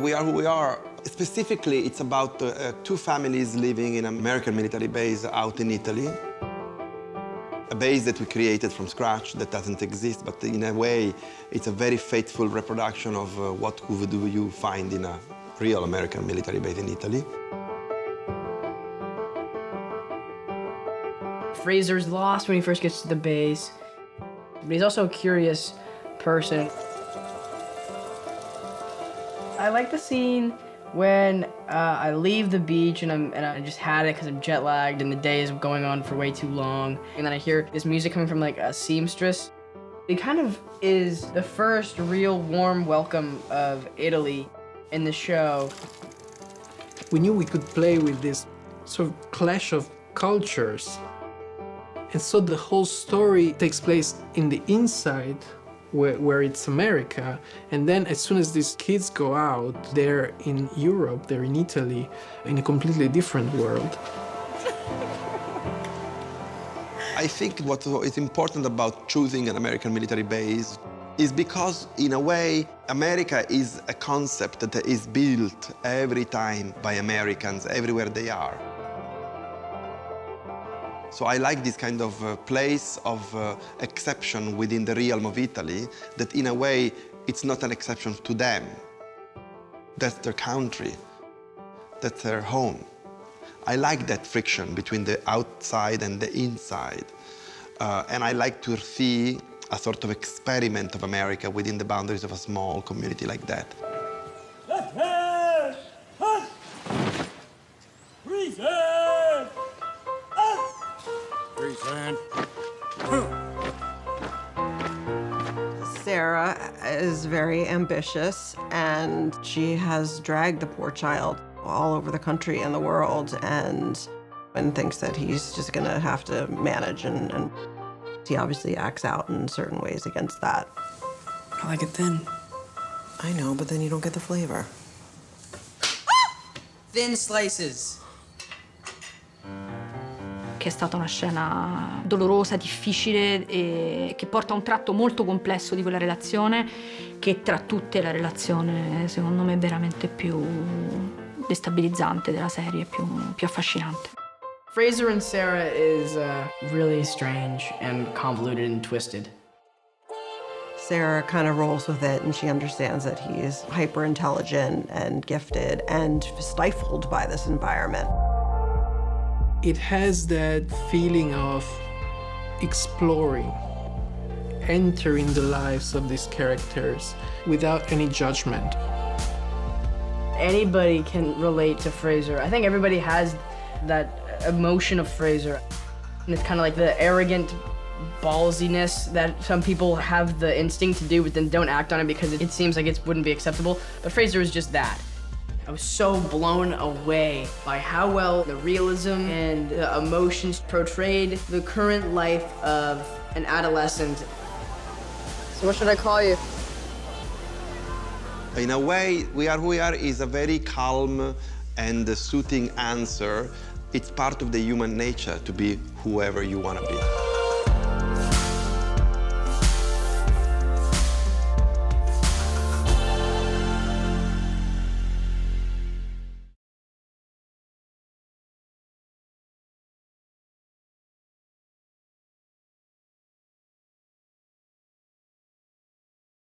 We Are Who We Are, specifically, it's about two families living in an American military base out in Italy. A base that we created from scratch that doesn't exist, but in a way, it's a very faithful reproduction of what would you find in a real American military base in Italy. Fraser's lost when he first gets to the base, but he's also a curious person. I like the scene when I leave the beach and I just had it because I'm jet lagged and the day is going on for way too long. And then I hear this music coming from like a seamstress. It kind of is the first real warm welcome of Italy in the show. We knew we could play with this sort of clash of cultures. And so the whole story takes place in the inside, where it's America, and then as soon as these kids go out, they're in Europe, they're in Italy, in a completely different world. I think what is important about choosing an American military base is because, in a way, America is a concept that is built every time by Americans, everywhere they are. So I like this kind of place of exception within the realm of Italy, that in a way, it's not an exception to them. That's their country. That's their home. I like that friction between the outside and the inside. And I like to see a sort of experiment of America within the boundaries of a small community like that. Sarah is very ambitious, and she has dragged the poor child all over the country and the world, and thinks that he's just gonna have to manage, and he obviously acts out in certain ways against that. I like it thin. I know, but then you don't get the flavor. Thin slices. Che è stata una scena dolorosa, difficile e che porta a un tratto molto complesso di quella relazione, che tra tutte è la relazione, secondo me, veramente più destabilizzante della serie, più affascinante. Fraser and Sarah is really strange and convoluted and twisted. Sarah kind of rolls with it, and she understands that he's hyper-intelligent and gifted and stifled by this environment. It has that feeling of exploring, entering the lives of these characters without any judgment. Anybody can relate to Fraser. I think everybody has that emotion of Fraser. And it's kind of like the arrogant ballsiness that some people have the instinct to do but then don't act on it because it seems like it wouldn't be acceptable. But Fraser is just that. I was so blown away by how well the realism and the emotions portrayed the current life of an adolescent. So what should I call you? In a way, We Are Who We Are is a very calm and soothing answer. It's part of the human nature to be whoever you want to be.